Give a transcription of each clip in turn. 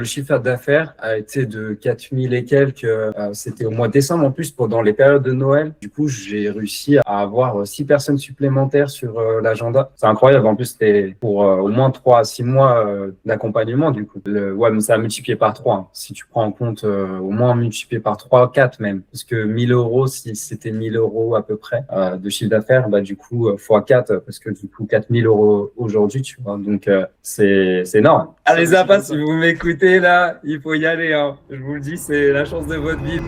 Le chiffre d'affaires a été de 4000 et quelques. C'était au mois de décembre en plus, pendant les périodes de Noël. Du coup, j'ai réussi à avoir 6 personnes supplémentaires sur l'agenda. C'est incroyable. En plus, c'était pour au moins 3 à 6 mois d'accompagnement. Du coup, ouais, mais ça a multiplié par 3, hein. Si tu prends en compte au moins multiplié par 3, 4 même. Parce que 1000 euros, si c'était 1000 euros à peu près de chiffre d'affaires, bah, du coup, fois 4, parce que du coup, 4000 euros aujourd'hui, tu vois. Donc, c'est énorme. Allez, Zappa, si vous m'écoutez là, il faut y aller, hein. Je vous le dis, c'est la chance de votre vie.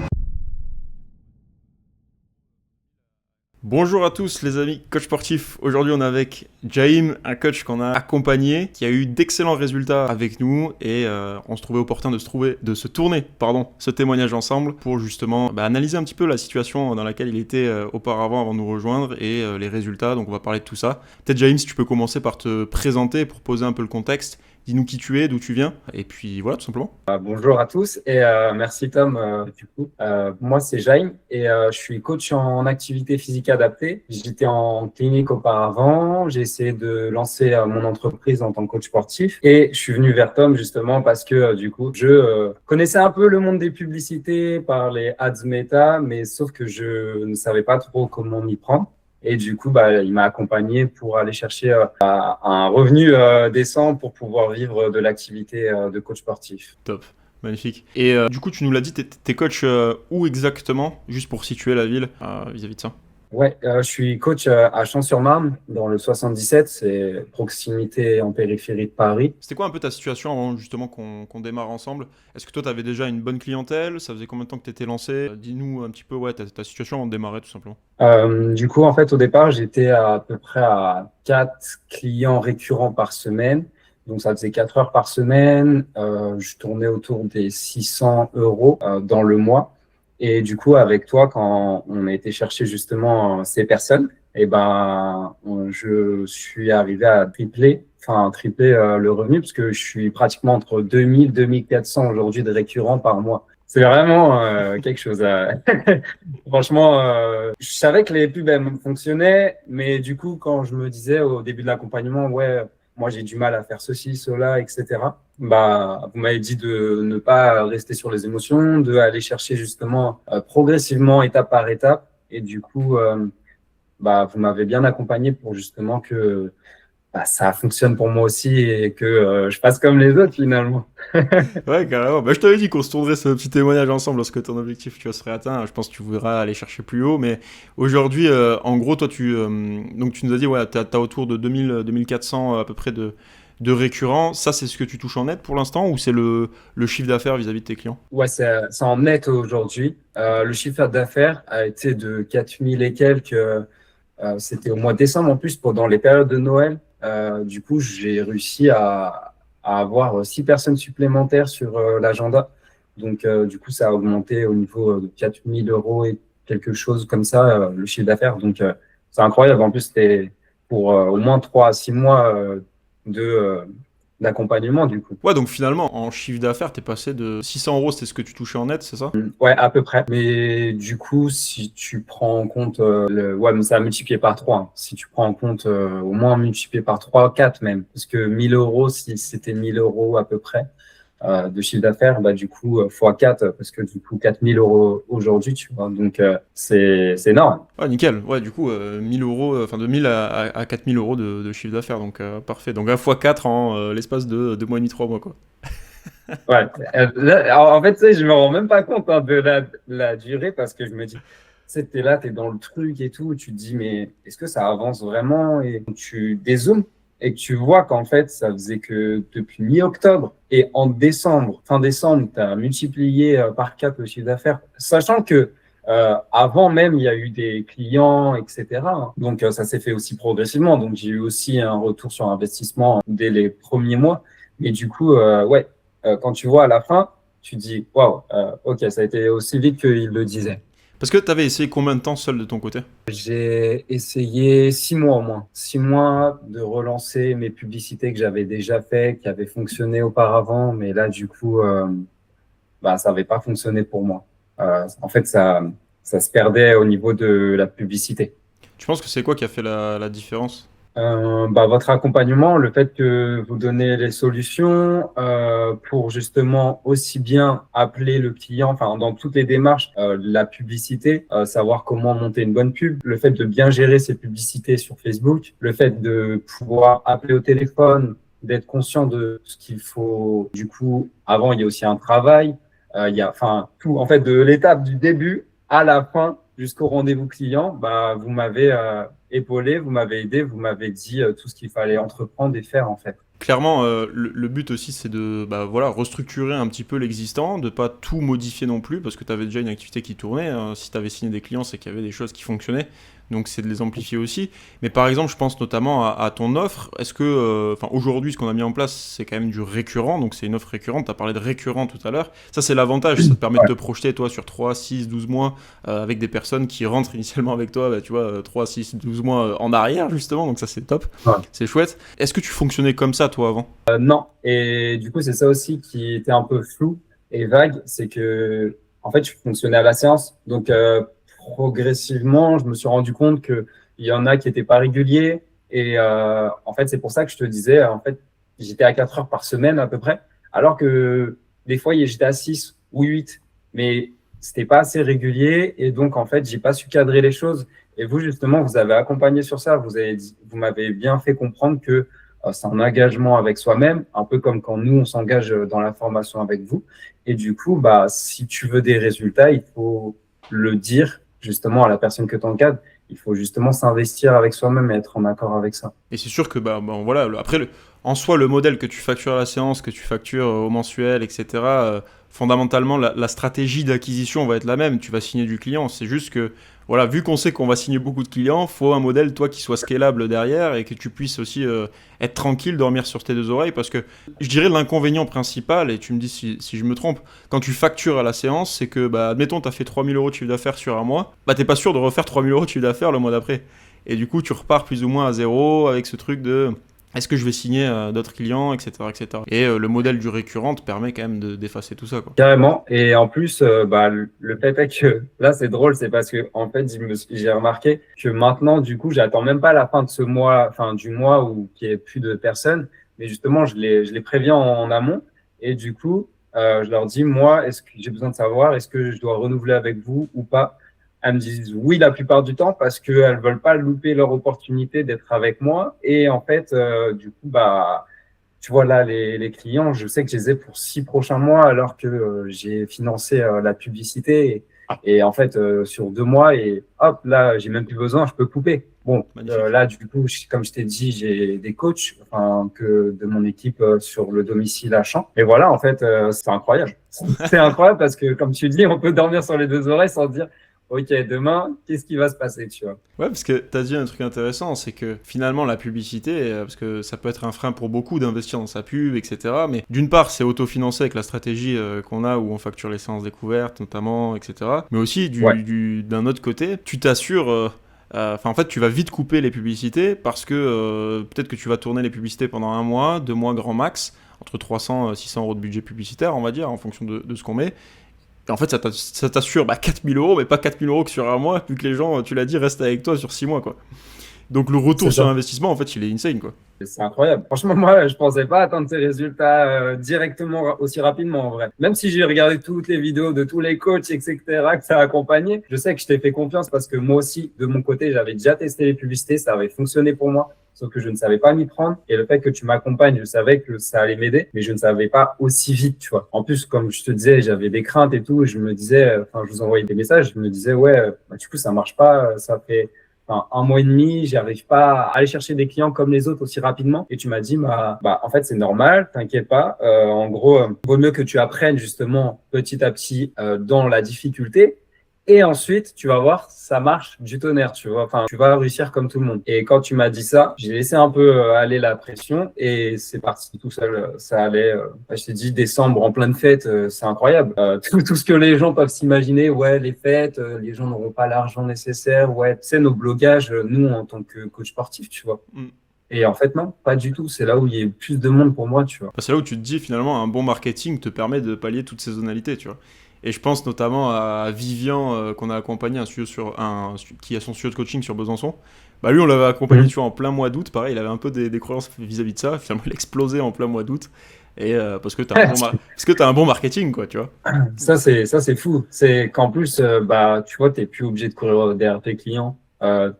Bonjour à tous les amis coach sportifs. Aujourd'hui on est avec Jaïm, un coach qu'on a accompagné, qui a eu d'excellents résultats avec nous et on se trouvait opportun de se tourner ce témoignage ensemble pour justement analyser un petit peu la situation dans laquelle il était auparavant avant de nous rejoindre et les résultats. Donc on va parler de tout ça. Peut-être Jaïm, si tu peux commencer par te présenter pour poser un peu le contexte. Dis-nous qui tu es, d'où tu viens, et puis voilà, tout simplement. Bonjour à tous et merci Tom. Moi c'est Jaime et je suis coach en activité physique adaptée. J'étais en clinique auparavant. J'ai essayé de lancer mon entreprise en tant que coach sportif et je suis venu vers Tom justement parce que du coup je connaissais un peu le monde des publicités par les ads Meta, mais sauf que je ne savais pas trop comment m'y prendre. Et du coup, il m'a accompagné pour aller chercher un revenu décent pour pouvoir vivre de l'activité de coach sportif. Top, magnifique. Et du coup, tu nous l'as dit, t'es coach où exactement, juste pour situer la ville vis-à-vis de ça? Ouais, je suis coach à Champs-sur-Marne, dans le 77, c'est proximité en périphérie de Paris. C'était quoi un peu ta situation avant justement qu'on démarre ensemble? Est-ce que toi, tu avais déjà une bonne clientèle? Ça faisait combien de temps que tu étais lancé? Dis-nous un petit peu ouais, ta situation avant de démarrer tout simplement. Du coup, en fait, au départ, j'étais à peu près à 4 clients récurrents par semaine. Donc, ça faisait 4 heures par semaine. Je tournais autour des 600 euros dans le mois. Et du coup, avec toi, quand on a été chercher justement ces personnes, je suis arrivé à tripler le revenu, parce que je suis pratiquement entre 2000 et 2400 aujourd'hui de récurrents par mois. C'est vraiment quelque chose à... Franchement, je savais que les pubs elles fonctionnaient, mais du coup, quand je me disais au début de l'accompagnement, ouais, moi j'ai du mal à faire ceci, cela, etc. Vous m'avez dit de ne pas rester sur les émotions, de aller chercher justement progressivement, étape par étape. Et du coup, vous m'avez bien accompagné pour justement que ça fonctionne pour moi aussi et que je fasse comme les autres finalement. Ouais, carrément. Je t'avais dit qu'on se tournerait ce petit témoignage ensemble lorsque ton objectif tu vois, serait atteint. Je pense que tu voudras aller chercher plus haut. Mais aujourd'hui, en gros, toi, donc tu nous as dit, ouais, t'as autour de 2000, 2400 à peu près de récurrents. Ça, c'est ce que tu touches en net pour l'instant ou c'est le chiffre d'affaires vis-à-vis de tes clients? Ouais, c'est en net aujourd'hui. Le chiffre d'affaires a été de 4000 et quelques. C'était au mois de décembre en plus, pendant les périodes de Noël. Du coup, j'ai réussi à avoir 6 personnes supplémentaires sur l'agenda. Donc, du coup, ça a augmenté au niveau de 4000 euros et quelque chose comme ça, le chiffre d'affaires. Donc, c'est incroyable. En plus, c'était pour au moins 3 à 6 mois de, d'accompagnement, du coup. Ouais, donc finalement, en chiffre d'affaires, t'es passé de 600 euros, c'était ce que tu touchais en net, c'est ça? Ouais, à peu près. Mais du coup, si tu prends en compte ouais, mais ça a multiplié par 3, hein. Si tu prends en compte au moins multiplié par 3, 4 même. Parce que 1000 euros, si c'était 1000 euros à peu près de chiffre d'affaires, du coup, fois 4, parce que du coup, 4000 euros aujourd'hui, tu vois. Donc, c'est énorme. Ouais, nickel. Ouais, du coup, 1000 euros, enfin de 1000 à 4000 euros de chiffre d'affaires, donc parfait. Donc 1 fois 4 en l'espace de 2 mois et demi, 3 mois, quoi. Ouais. En fait, tu sais, je me rends même pas compte hein, de la durée parce que je me dis, tu sais, t'es là, t'es dans le truc et tout, tu te dis, mais est-ce que ça avance vraiment? Et tu dézoomes et que tu vois qu'en fait, ça faisait que depuis mi-octobre et en décembre, fin décembre, tu as multiplié par 4 le chiffre d'affaires, sachant que avant même, il y a eu des clients, etc. hein. Donc, ça s'est fait aussi progressivement. Donc, j'ai eu aussi un retour sur investissement dès les premiers mois. Et du coup, ouais quand tu vois à la fin, tu dis waouh, ok, ça a été aussi vite qu'il le disait. Parce que t'avais essayé combien de temps seul de ton côté? J'ai essayé 6 mois au moins, 6 mois de relancer mes publicités que j'avais déjà fait, qui avaient fonctionné auparavant, mais là du coup, ça n'avait pas fonctionné pour moi. En fait, ça se perdait au niveau de la publicité. Tu penses que c'est quoi qui a fait la différence? Votre accompagnement, le fait que vous donnez les solutions pour justement aussi bien appeler le client, enfin dans toutes les démarches, la publicité, savoir comment monter une bonne pub, le fait de bien gérer ses publicités sur Facebook, le fait de pouvoir appeler au téléphone, d'être conscient de ce qu'il faut. Du coup, avant, il y a aussi un travail, il y a, enfin tout, en fait, de l'étape du début à la fin jusqu'au rendez-vous client, vous m'avez épaulé, vous m'avez aidé, vous m'avez dit tout ce qu'il fallait entreprendre et faire en fait. Clairement, le but aussi, c'est de voilà, restructurer un petit peu l'existant, de pas tout modifier non plus, parce que tu avais déjà une activité qui tournait. Si tu avais signé des clients, c'est qu'il y avait des choses qui fonctionnaient. Donc c'est de les amplifier aussi. Mais par exemple, je pense notamment à ton offre. Est-ce que, aujourd'hui, ce qu'on a mis en place, c'est quand même du récurrent. Donc c'est une offre récurrente. Tu as parlé de récurrent tout à l'heure. Ça, c'est l'avantage. Ça te permet de te projeter, toi, sur 3, 6, 12 mois, avec des personnes qui rentrent initialement avec toi, tu vois, 3, 6, 12 mois en arrière, justement. Donc ça, c'est top. Ouais. C'est chouette. Est-ce que tu fonctionnais comme ça, toi, avant ? Non. Et du coup, c'est ça aussi qui était un peu flou et vague. C'est que, en fait, je fonctionnais à la séance. Donc, progressivement, je me suis rendu compte qu'il y en a qui n'étaient pas réguliers. Et en fait, c'est pour ça que je te disais, en fait, j'étais à 4 heures par semaine à peu près. Alors que des fois, j'étais à 6 ou 8. Mais c'était pas assez régulier. Et donc, en fait, j'ai pas su cadrer les choses. Et vous, justement, vous avez accompagné sur ça. Vous m'avez bien fait comprendre que c'est un engagement avec soi-même, un peu comme quand nous, on s'engage dans la formation avec vous. Et du coup, si tu veux des résultats, il faut le dire justement à la personne que tu encadres. Il faut justement s'investir avec soi-même et être en accord avec ça. Et c'est sûr que, voilà, après, en soi, le modèle que tu factures à la séance, que tu factures au mensuel, etc., fondamentalement, la stratégie d'acquisition va être la même. Tu vas signer du client. C'est juste que, voilà, vu qu'on sait qu'on va signer beaucoup de clients, faut un modèle, toi, qui soit scalable derrière et que tu puisses aussi être tranquille, dormir sur tes deux oreilles. Parce que je dirais l'inconvénient principal, et tu me dis si je me trompe, quand tu factures à la séance, c'est que, admettons, tu as fait 3 000 € de chiffre d'affaires sur un mois, t'es pas sûr de refaire 3 000 € de chiffre d'affaires le mois d'après. Et du coup, tu repars plus ou moins à zéro avec ce truc de est-ce que je vais signer d'autres clients, etc. etc. Et le modèle du récurrent te permet quand même d'effacer tout ça, quoi. Carrément. Et en plus, le fait est que là, c'est drôle, c'est parce que en fait, j'ai remarqué que maintenant, du coup, j'attends même pas la fin de ce mois, fin du mois où qu'il y ait plus de personnes, mais justement, je les préviens en amont. Et du coup, je leur dis, moi, est-ce que j'ai besoin de savoir, est-ce que je dois renouveler avec vous ou pas? Elles me disent oui la plupart du temps parce qu'elles veulent pas louper leur opportunité d'être avec moi. Et en fait, du coup, tu vois, là, les clients, je sais que je les ai pour 6 prochains mois alors que j'ai financé la publicité. Et en fait, sur 2 mois, et hop, là, j'ai même plus besoin, je peux couper. Bon, là, du coup, comme je t'ai dit, j'ai des coachs de mon équipe sur le domicile à Champs. Et voilà, en fait, c'est incroyable. C'est incroyable parce que, comme tu dis, on peut dormir sur les deux oreilles sans dire, OK, demain, qu'est-ce qui va se passer, tu vois? Ouais, parce que tu as dit un truc intéressant, c'est que finalement la publicité, parce que ça peut être un frein pour beaucoup d'investir dans sa pub, etc. Mais d'une part, c'est autofinancé avec la stratégie qu'on a où on facture les séances découvertes notamment, etc. Mais aussi, d'un autre côté, tu t'assures... en fait, tu vas vite couper les publicités parce que peut-être que tu vas tourner les publicités pendant 1 mois, 2 mois grand max, entre 300 et 600 € de budget publicitaire, on va dire, en fonction de ce qu'on met. Et en fait, ça t'assure 4 000 €, mais pas 4 000 € que sur un mois, vu que les gens, tu l'as dit, restent avec toi sur 6 mois, quoi. Donc le retour sur investissement, en fait, il est insane, quoi. C'est incroyable. Franchement, moi, je pensais pas atteindre ces résultats directement aussi rapidement, en vrai. Même si j'ai regardé toutes les vidéos de tous les coachs, etc., que ça a accompagné, je sais que je t'ai fait confiance parce que moi aussi, de mon côté, j'avais déjà testé les publicités, ça avait fonctionné pour moi, sauf que je ne savais pas m'y prendre. Et le fait que tu m'accompagnes, je savais que ça allait m'aider, mais je ne savais pas aussi vite, tu vois. En plus, comme je te disais, j'avais des craintes et tout, je me disais, je vous envoyais des messages, je me disais, ouais, du coup, ça marche pas, ça fait 1 mois et demi, j'arrive pas à aller chercher des clients comme les autres aussi rapidement. Et tu m'as dit, en fait, c'est normal, t'inquiète pas. En gros, vaut mieux que tu apprennes justement petit à petit dans la difficulté. Et ensuite, tu vas voir, ça marche du tonnerre, tu vois. Enfin, tu vas réussir comme tout le monde. Et quand tu m'as dit ça, j'ai laissé un peu aller la pression et c'est parti tout seul. Ça allait. Je t'ai dit, décembre en pleine fête, c'est incroyable. Tout ce que les gens peuvent s'imaginer, ouais, les fêtes, les gens n'auront pas l'argent nécessaire. Ouais, tu sais, nos blogages, nous, en tant que coach sportif, tu vois. Et en fait, non, pas du tout. C'est là où il y a plus de monde pour moi, tu vois. C'est là où tu te dis, finalement, un bon marketing te permet de pallier toute saisonnalité, tu vois. Et je pense notamment à Vivian qu'on a accompagné, qui a son studio de coaching sur Besançon, Bah lui, on l'avait accompagné, Mhm. tu vois, en plein mois d'août. Pareil, il avait un peu des croyances vis-à-vis de ça. Finalement, il explosait en plein mois d'août. Et parce que parce que t'as un bon marketing, quoi, tu vois. Ça, c'est fou. C'est qu'en plus, bah, tu vois, t'es plus obligé de courir derrière tes clients. En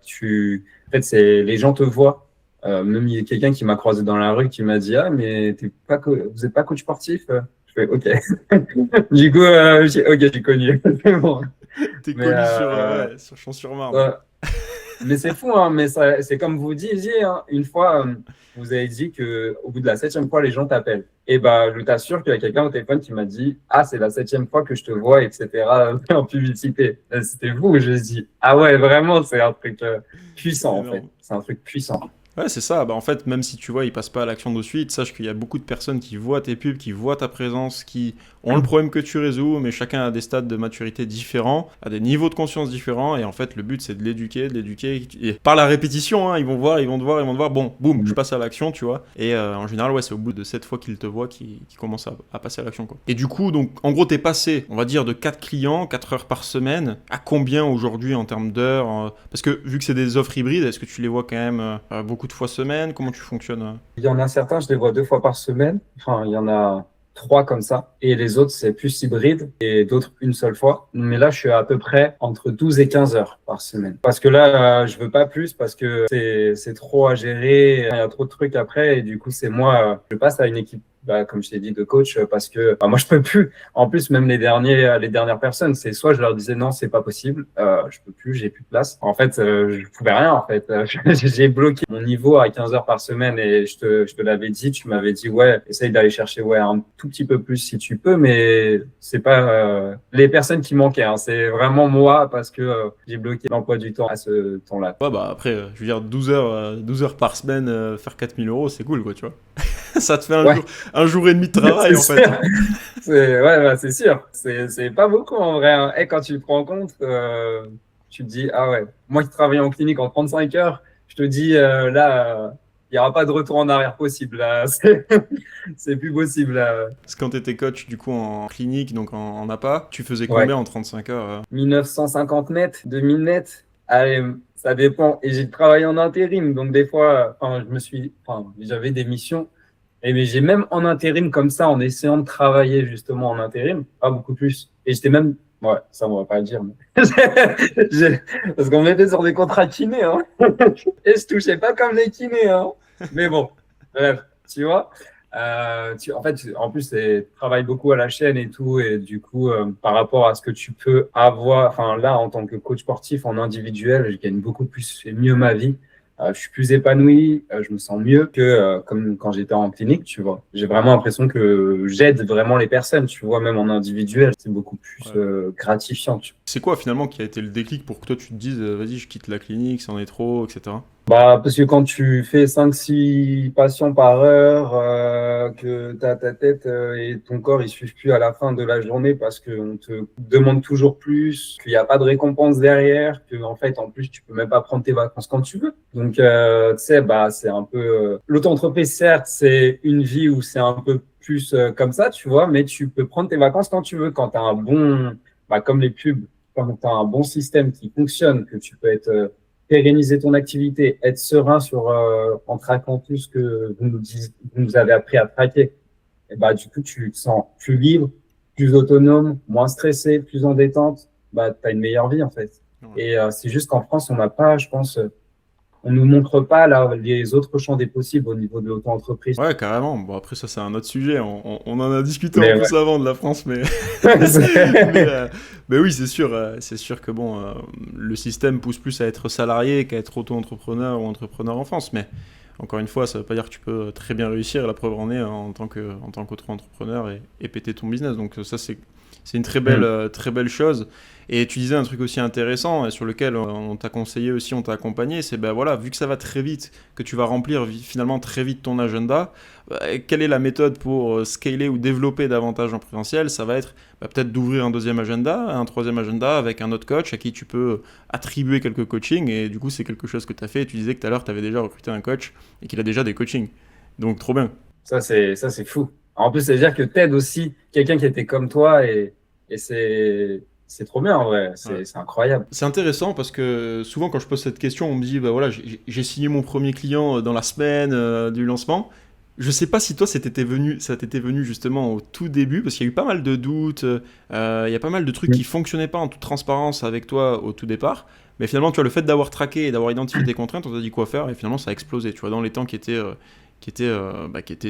fait, les gens te voient. Même il y a quelqu'un qui m'a croisé dans la rue qui m'a dit, ah, mais vous êtes pas coach sportif? Je fais, OK. Du coup, OK, j'ai connu. C'est bon. T'es Mais, connu sur, ouais, sur Champs-sur-Marne. euh, Mais c'est fou, hein, mais c'est comme vous disiez, hein, une fois, vous avez dit que au bout de la septième fois, les gens t'appellent. Et bah, je t'assure qu'il y a quelqu'un au téléphone qui m'a dit, ah, c'est la septième fois que je te vois, etc., en publicité. Et c'était vous, je me suis dit, ah ouais, vraiment, c'est un truc C'est puissant, en fait. énorme. C'est un truc puissant. Ouais, c'est ça. Bah, en fait, même si tu vois, ils passent pas à l'action de suite, sache qu'il y a beaucoup de personnes qui voient tes pubs, qui voient ta présence, qui ont le problème que tu résous, mais chacun a des stades de maturité différents, a des niveaux de conscience différents, et en fait, le but, c'est de l'éduquer, et par la répétition, hein, ils vont voir, ils vont te voir, ils vont te voir, bon, boum, je passe à l'action, tu vois. Et en général, ouais, c'est au bout de 7 fois qu'ils te voient qu'ils commencent à passer à l'action, quoi. Et du coup, donc, en gros, t'es passé, on va dire, de 4 clients, 4 heures par semaine, à combien aujourd'hui en termes d'heures parce que vu que c'est des offres hybrides, est-ce que tu les vois quand même beaucoup de fois semaine? Comment tu fonctionnes Il y en a certains, je les vois 2 fois par semaine. Enfin, il y en a 3 comme ça. Et les autres, c'est plus hybride. Et d'autres, une seule fois. Mais là, je suis à peu près entre 12 et 15 heures par semaine. Parce que là, je veux pas plus parce que c'est trop à gérer. Il y a trop de trucs après. Et du coup, c'est moi, je passe à une équipe. Bah, comme je t'ai dit, de coach, parce que bah, moi, je peux plus. En plus, même les dernières personnes, c'est soit je leur disais non, c'est pas possible, je peux plus, j'ai plus de place. En fait, je pouvais rien. En fait, j'ai bloqué mon niveau à 15 heures par semaine et je te l'avais dit. Tu m'avais dit ouais, essaye d'aller chercher ouais un tout petit peu plus si tu peux, mais c'est pas les personnes qui manquaient. Hein, c'est vraiment moi parce que j'ai bloqué l'emploi du temps à ce temps-là. Ouais, bah après, je veux dire, 12 heures par semaine, faire 4 000 euros, c'est cool, quoi, tu vois. Ça te fait Ouais, un jour et demi de travail, c'est en fait. sûr. Ouais, c'est sûr. C'est pas beaucoup en vrai. Hein. Et quand tu te rends compte, tu te dis, ah ouais, moi qui travaille en clinique en 35 heures, je te dis, là, il n'y aura pas de retour en arrière possible. Là. C'est plus possible. Là. Parce que quand t'étais coach, du coup, en clinique, donc en APA, tu faisais Ouais. combien en 35 heures 1950 mètres, 2000 mètres, allez, ça dépend. Et j'ai travaillé en intérim. Donc des fois, enfin, j'avais des missions. Et mais j'ai même en intérim comme ça, en essayant de travailler justement en intérim, pas beaucoup plus. Et j'étais même, ouais, ça on va pas le dire, mais J'ai- parce qu'on était sur des contrats kinés, hein. Et je touchais pas comme les kinés, hein. Mais bon, bref, tu vois. En fait, en plus, tu travailles beaucoup à la chaîne et tout, et du coup, par rapport à ce que tu peux avoir, enfin là, en tant que coach sportif en individuel, je gagne beaucoup plus et mieux ma vie. Je suis plus épanoui, je me sens mieux que comme quand j'étais en clinique, tu vois. J'ai vraiment l'impression que j'aide vraiment les personnes, tu vois, même en individuel, c'est beaucoup plus Ouais. gratifiant. C'est quoi, finalement, qui a été le déclic pour que toi, tu te dises, vas-y, je quitte la clinique, c'en est trop, etc. Bah, parce que quand tu fais 5 6 patients par heure, que ta tête et ton corps ils suivent plus à la fin de la journée parce qu'on te demande toujours plus, qu'il n'y a pas de récompense derrière, que en fait en plus tu peux même pas prendre tes vacances quand tu veux. Donc tu sais bah c'est un peu l'auto-entreprise certes c'est une vie où c'est un peu plus comme ça tu vois, mais tu peux prendre tes vacances quand tu veux quand tu as un bon bah comme les pubs, quand tu as un bon système qui fonctionne, que tu peux être pérenniser ton activité, être serein en traquant tout ce que vous nous avez appris à traquer, et bah, du coup, tu te sens plus libre, plus autonome, moins stressé, plus en détente. Bah, tu as une meilleure vie, en fait. Ouais. Et c'est juste qu'en France, on n'a pas, je pense, on nous montre pas là, les autres champs des possibles au niveau de l'auto-entreprise. Ouais, carrément. Bon, après, ça, c'est un autre sujet. On en a discuté en Mais ouais. plus avant de la France, mais, mais, mais oui, c'est sûr que bon, le système pousse plus à être salarié qu'à être auto-entrepreneur ou entrepreneur en France. Mais encore une fois, ça veut pas dire que tu peux très bien réussir. La preuve en est en tant qu'auto-entrepreneur et péter ton business. Donc ça, c'est une Mm. très belle chose. Et tu disais un truc aussi intéressant et sur lequel on t'a conseillé aussi, on t'a accompagné, c'est ben voilà, vu que ça va très vite, que tu vas remplir finalement très vite ton agenda, quelle est la méthode pour scaler ou développer davantage en présentiel? Ça va être peut-être d'ouvrir un deuxième agenda, un troisième agenda avec un autre coach à qui tu peux attribuer quelques coachings et du coup c'est quelque chose que tu as fait. Tu disais que tout à l'heure tu avais déjà recruté un coach et qu'il a déjà des coachings. Donc trop bien. Ça, c'est fou. En plus, c'est-à-dire que t'aides aussi quelqu'un qui était comme toi et c'est c'est trop bien en vrai, Ouais. c'est incroyable. C'est intéressant parce que souvent quand je pose cette question, on me dit bah voilà, j'ai signé mon premier client dans la semaine du lancement. Je sais pas si toi ça t'était venu justement au tout début parce qu'il y a eu pas mal de doutes, il y a pas mal de trucs qui fonctionnaient pas en toute transparence avec toi au tout départ. Mais finalement, tu vois, le fait d'avoir traqué et d'avoir identifié tes contraintes, on t'a dit quoi faire et finalement ça a explosé. Tu vois, dans les temps qui étaient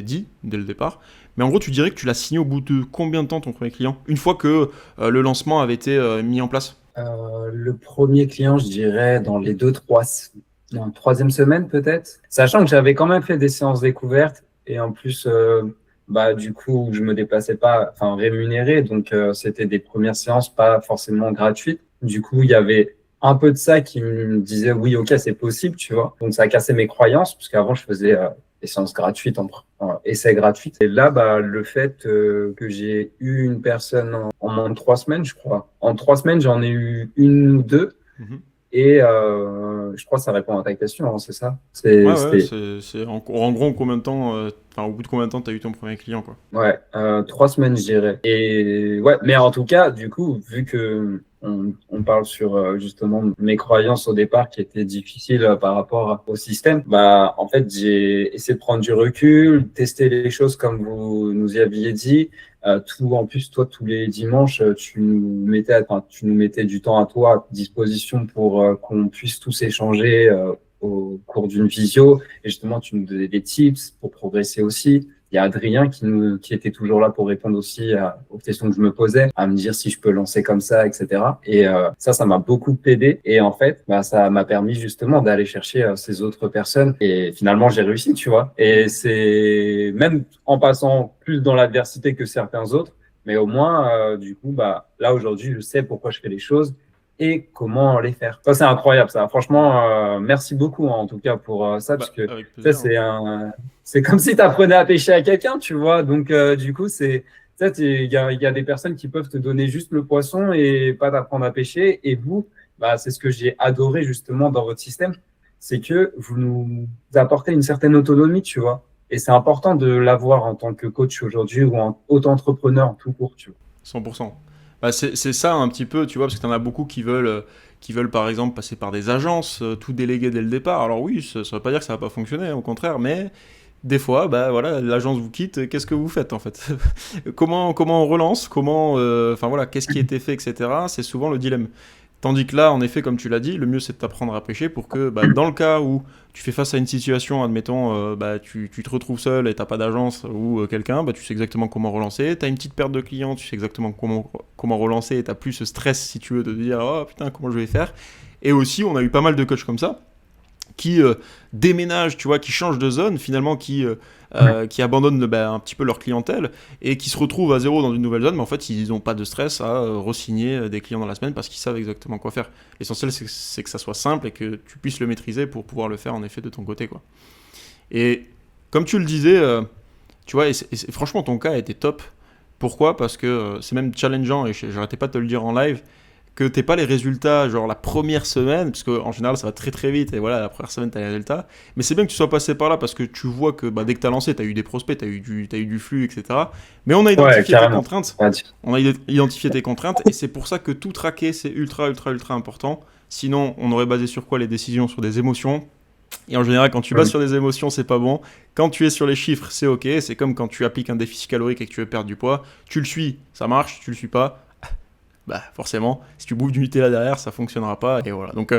dits dès le départ. Mais en gros, tu dirais que tu l'as signé au bout de combien de temps ton premier client? Une fois que le lancement avait été mis en place? Le premier client, je dirais, dans les non, troisième semaine peut-être. Sachant que j'avais quand même fait des séances découvertes et en plus, bah, du coup, je me déplaçais pas, enfin, rémunéré. Donc, c'était des premières séances pas forcément gratuites. Du coup, il y avait un peu de ça qui me disait, oui, ok, c'est possible, tu vois. Donc, ça a cassé mes croyances parce qu'avant, je faisais des séances gratuites en essai gratuit. Et là, bah, le fait que j'ai eu une personne en moins de 3 semaines, je crois. En 3 semaines, j'en ai eu une ou deux. Mhm. Et je crois que ça répond à ta question, hein, c'est ça? Ouais, ouais, C'était c'est en gros combien de temps, enfin au bout de combien de temps t'as eu ton premier client, quoi. ouais, 3 semaines, je dirais. Et ouais, mais en tout cas, du coup, vu que on parle sur justement mes croyances au départ qui étaient difficiles par rapport au système, bah en fait j'ai essayé de prendre du recul, tester les choses comme vous nous y aviez dit. Tout en plus, toi, tous les dimanches, tu nous mettais du temps à toi à disposition pour qu'on puisse tous échanger au cours d'une visio. Et justement, tu nous donnais des tips pour progresser aussi. Il y a Adrien qui était toujours là pour répondre aussi aux questions que je me posais, à me dire si je peux lancer comme ça, etc. Et ça m'a beaucoup aidé. Et en fait, bah, ça m'a permis justement d'aller chercher ces autres personnes. Et finalement, j'ai réussi, tu vois. Et c'est même en passant plus dans l'adversité que certains autres, mais au moins, du coup, bah, là aujourd'hui, je sais pourquoi je fais les choses et comment les faire. Ça, c'est incroyable, ça. Franchement, merci beaucoup, hein, en tout cas, pour ça, parce Bah, que avec ça, plaisir, hein. c'est comme si tu apprenais à pêcher à quelqu'un, tu vois. Donc, du coup, il y a des personnes qui peuvent te donner juste le poisson et pas t'apprendre à pêcher. Et vous, bah, c'est ce que j'ai adoré justement dans votre système, c'est que vous nous apportez une certaine autonomie, tu vois. Et c'est important de l'avoir en tant que coach aujourd'hui ou en auto-entrepreneur tout court, tu vois. 100%. Bah, c'est ça un petit peu, tu vois, parce que t'en as beaucoup qui veulent par exemple passer par des agences, tout déléguer dès le départ. Alors oui, ça veut pas dire que ça va pas fonctionner, au contraire, mais des fois, bah voilà, l'agence vous quitte, qu'est-ce que vous faites en fait? Comment on relance? Enfin voilà, qu'est-ce qui a été fait, etc. C'est souvent le dilemme. Tandis que là, en effet, comme tu l'as dit, le mieux c'est de t'apprendre à pêcher pour que, bah, dans le cas où tu fais face à une situation, admettons, bah, tu te retrouves seul et t'as pas d'agence ou quelqu'un, bah, tu sais exactement comment relancer. T'as une petite perte de clients, tu sais exactement comment relancer et t'as plus ce stress, si tu veux, de te dire oh putain, comment je vais faire. Et aussi, on a eu pas mal de coachs comme ça qui déménagent, tu vois, qui changent de zone, finalement, qui abandonnent bah, un petit peu leur clientèle et qui se retrouvent à zéro dans une nouvelle zone, mais en fait, ils n'ont pas de stress à re-signer des clients dans la semaine parce qu'ils savent exactement quoi faire. L'essentiel, c'est que ça soit simple et que tu puisses le maîtriser pour pouvoir le faire, en effet, de ton côté, quoi. Et comme tu le disais, tu vois, franchement, ton cas était top. Pourquoi? Parce que c'est même challengeant, et j'arrêtais pas de te le dire en live, que t'aies pas les résultats genre la première semaine, parce qu'en général ça va très très vite, et voilà, la première semaine t'as les résultats, mais c'est bien que tu sois passé par là, parce que tu vois que bah, dès que t'as lancé, t'as eu des prospects, t'as eu du flux, etc. Mais on a Ouais, identifié tes carrément. contraintes, Ouais, et c'est pour ça que tout traquer, c'est ultra ultra ultra important. Sinon, on aurait basé sur quoi les décisions? Sur des émotions. Et en général, quand tu bases sur des émotions, c'est pas bon. Quand tu es sur les chiffres, c'est ok. C'est comme quand tu appliques un déficit calorique et que tu veux perdre du poids. Tu le suis, ça marche. Tu le suis pas, bah forcément, si tu bouffes du Nutella derrière, ça fonctionnera pas. Et voilà. Donc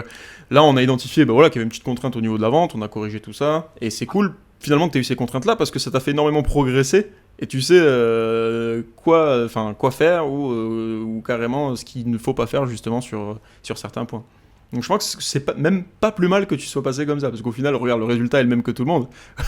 là, on a identifié bah, voilà, qu'il y avait une petite contrainte au niveau de la vente. On a corrigé tout ça. Et c'est cool, finalement, que tu aies eu ces contraintes-là parce que ça t'a fait énormément progresser. Et tu sais quoi faire ou carrément ce qu'il ne faut pas faire justement sur certains points. Donc je crois que c'est même pas plus mal que tu sois passé comme ça, parce qu'au final, regarde, le résultat est le même que tout le monde.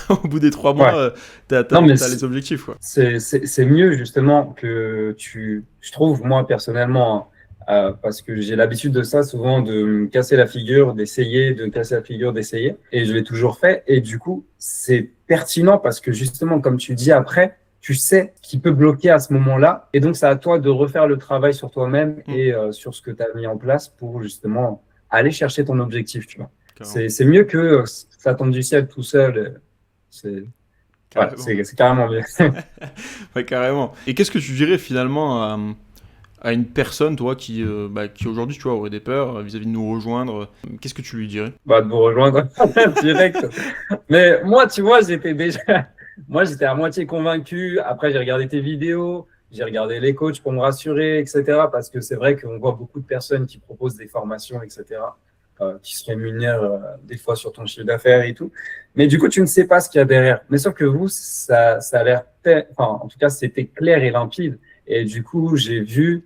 Au bout des 3 mois, ouais. Non, mais t'as les objectifs, quoi. c'est mieux justement que je trouve moi personnellement, hein, parce que j'ai l'habitude de ça souvent de me casser la figure, d'essayer, de me casser la figure, d'essayer, et je l'ai toujours fait. Et du coup, c'est pertinent parce que justement, comme tu dis après, tu sais ce qui peut bloquer à ce moment-là, et donc c'est à toi de refaire le travail sur toi-même Mm, et sur ce que tu as mis en place pour justement aller chercher ton objectif, tu vois. carrément. C'est mieux que ça tombe du ciel tout seul. C'est Carrément. c'est carrément mieux. Ouais, carrément. Et qu'est-ce que tu dirais finalement à une personne, toi, qui aujourd'hui, tu vois, aurait des peurs vis-à-vis de nous rejoindre, qu'est-ce que tu lui dirais? Bah, de vous rejoindre direct. Mais moi, tu vois, moi, j'étais à moitié convaincu. Après, j'ai regardé tes vidéos, j'ai regardé les coachs pour me rassurer, etc. Parce que c'est vrai qu'on voit beaucoup de personnes qui proposent des formations, etc., qui se rémunèrent des fois sur ton chiffre d'affaires et tout. Mais du coup, tu ne sais pas ce qu'il y a derrière. Mais sauf que vous, ça a l'air, enfin, en tout cas, c'était clair et limpide. Et du coup, j'ai vu,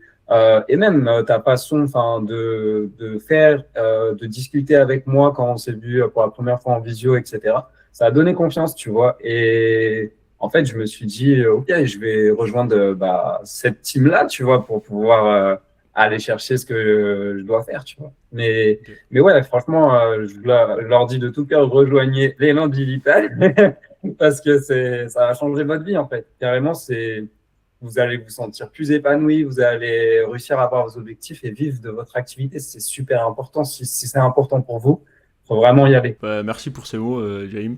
et même ta façon, enfin, de faire, de discuter avec moi quand on s'est vu pour la première fois en visio, etc. Ça a donné confiance, tu vois. Et en fait, je me suis dit, OK, je vais rejoindre cette team-là, tu vois, pour pouvoir aller chercher ce que je dois faire, tu vois. Ok. Mais ouais, franchement, je leur dis de tout cœur, rejoignez l'élan digital parce que ça va changer votre vie, en fait. Carrément, vous allez vous sentir plus épanoui, vous allez réussir à avoir vos objectifs et vivre de votre activité. C'est super important. Si c'est important pour vous, faut vraiment y aller. Bah, merci pour ces mots, Jaime.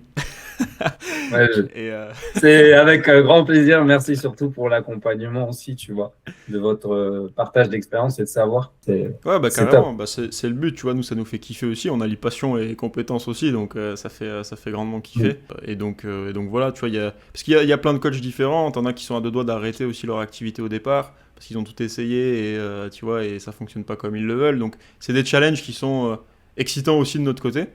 Ouais, Et c'est avec grand plaisir. Merci surtout pour l'accompagnement aussi, tu vois, de votre partage d'expérience et de savoir. ouais, bah C'est top. carrément, bah, c'est le but, tu vois, nous ça nous fait kiffer aussi, on allie passion et compétences aussi, donc ça fait grandement Mm. kiffer. Et donc voilà, tu vois, parce qu'il y a plein de coachs différents, t'en as qui sont à deux doigts d'arrêter aussi leur activité au départ, parce qu'ils ont tout essayé et tu vois, et ça fonctionne pas comme ils le veulent, donc c'est des challenges qui sont excitants aussi de notre côté.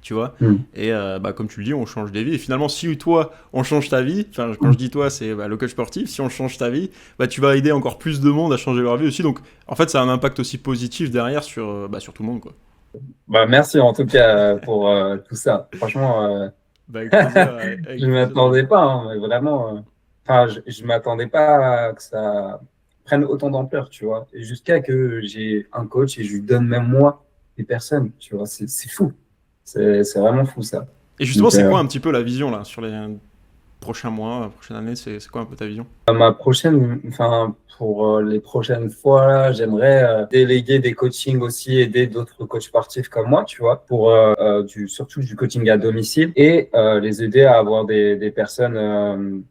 Tu vois, Mm. et bah, comme tu le dis, on change des vies. Et finalement, si toi, on change ta vie, enfin, quand je dis toi, c'est le coach sportif, si on change ta vie, bah, tu vas aider encore plus de monde à changer leur vie aussi. Donc, en fait, ça a un impact aussi positif derrière sur tout le monde, quoi. Bah, merci en tout cas pour tout ça. Franchement, Bah, avec plaisir, je avec ne plaisir, Jaime. m'attendais pas, hein, mais vraiment. Enfin, je m'attendais pas à que ça prenne autant d'ampleur, tu vois. Et jusqu'à que j'ai un coach et je lui donne même moi des personnes, tu vois. C'est fou. C'est vraiment fou ça. Et justement, Donc, c'est quoi un petit peu la vision, là, sur les prochains mois, prochaine année, c'est quoi un peu ta vision? ma prochaine, enfin, pour les prochaines fois, là, j'aimerais déléguer des coachings aussi, aider d'autres coachs sportifs comme moi, tu vois, pour surtout du coaching à domicile et les aider à avoir des personnes,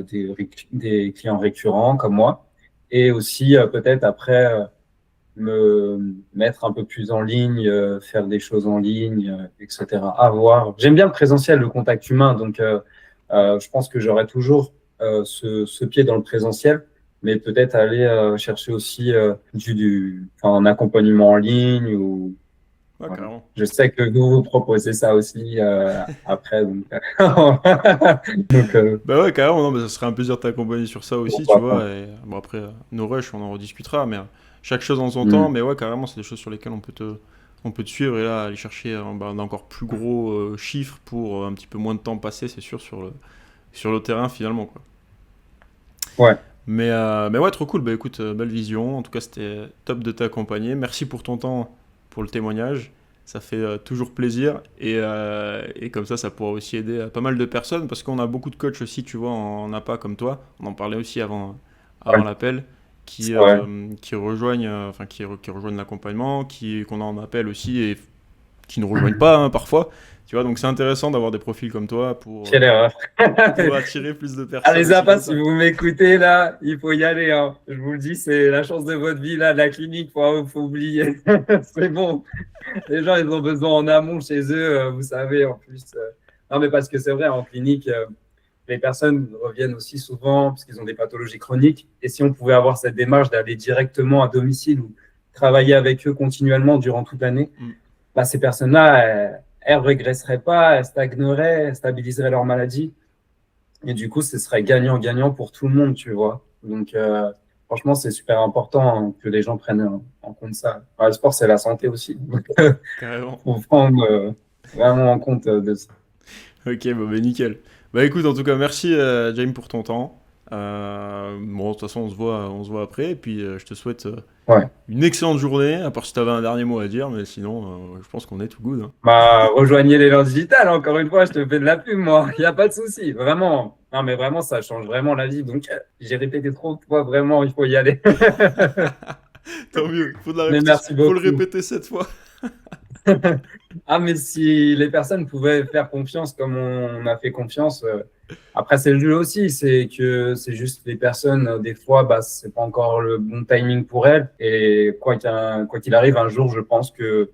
des clients récurrents comme moi. Et aussi, peut-être après, me mettre un peu plus en ligne, faire des choses en ligne, etc. À voir. J'aime bien le présentiel, le contact humain, donc je pense que j'aurai toujours ce pied dans le présentiel, mais peut-être aller chercher aussi enfin, un accompagnement en ligne ou Ouais, voilà. carrément. Je sais que vous proposez ça aussi après, donc, donc Bah ouais, carrément, non, mais ça serait un plaisir de t'accompagner sur ça aussi, tu pourquoi pas. vois. Et bon, après, nos rushs, on en rediscutera, mais chaque chose en son temps. Hmm. Mais ouais, carrément, c'est des choses sur lesquelles on peut te suivre et là, aller chercher d'encore plus gros chiffres pour un petit peu moins de temps passé, c'est sûr, sur le terrain finalement, quoi. Ouais. Mais ouais, trop cool. Bah écoute, belle vision. En tout cas, c'était top de t'accompagner. Merci pour ton temps, pour le témoignage. Ça fait toujours plaisir. Et comme ça pourra aussi aider pas mal de personnes parce qu'on a beaucoup de coachs aussi, tu vois, en APA comme toi. On en parlait aussi avant Ouais. l'appel, qui, Ouais. qui rejoignent, qui rejoignent l'accompagnement, qu'on a en appel aussi et qui ne rejoignent pas hein, parfois. Tu vois, donc c'est intéressant d'avoir des profils comme toi Quelle erreur. pour attirer plus de personnes Allez, aussi Zappa, comme si ça. vous m'écoutez là, il faut y aller, hein. Je vous le dis, c'est la chance de votre vie là, de la clinique, faut oublier. C'est bon. Les gens, ils ont besoin en amont chez eux, vous savez, en plus. Non, mais parce que c'est vrai, en clinique, les personnes reviennent aussi souvent parce qu'ils ont des pathologies chroniques. Et si on pouvait avoir cette démarche d'aller directement à domicile ou travailler avec eux continuellement durant toute l'année, Mm. bah, ces personnes-là, elles régresseraient pas, elles stagneraient, elles stabiliseraient leur maladie. Et du coup, ce serait gagnant-gagnant pour tout le monde, tu vois. Donc, franchement, c'est super important hein, que les gens prennent en compte ça. Enfin, le sport, c'est la santé aussi. Donc, Carrément. faut prendre vraiment en compte de ça. Ok, bah nickel. Bah écoute, en tout cas, merci James pour ton temps. Bon, de toute façon, on se voit après. Et puis, je te souhaite Ouais. une excellente journée, à part si tu avais un dernier mot à dire, mais sinon, je pense qu'on est tout good, hein. Bah, rejoignez l'élan digital. Encore une fois, je te fais de la pub, moi. Il n'y a pas de souci. Vraiment. Non, mais vraiment, ça change vraiment la vie. Donc, j'ai répété trop de fois. Vraiment, il faut y aller. Tant mieux, il faut de la Mais répétition. merci Faut le beaucoup. répéter 7 fois. Ah, mais si les personnes pouvaient faire confiance comme on a fait confiance, Après, c'est le jeu aussi, c'est que c'est juste les personnes, des fois, bah, c'est pas encore le bon timing pour elles. Et quoi qu'il arrive, un jour, je pense que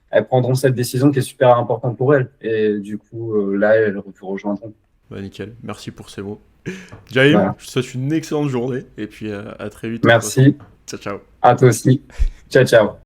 elles prendront cette décision qui est super importante pour elles. Et du coup, là, elles vous rejoindront. Bah, nickel, merci pour ces mots. Jaïm, Voilà. je te souhaite une excellente journée et puis à très vite de toute façon. Merci. Ciao, ciao. À toi aussi. Ciao, ciao.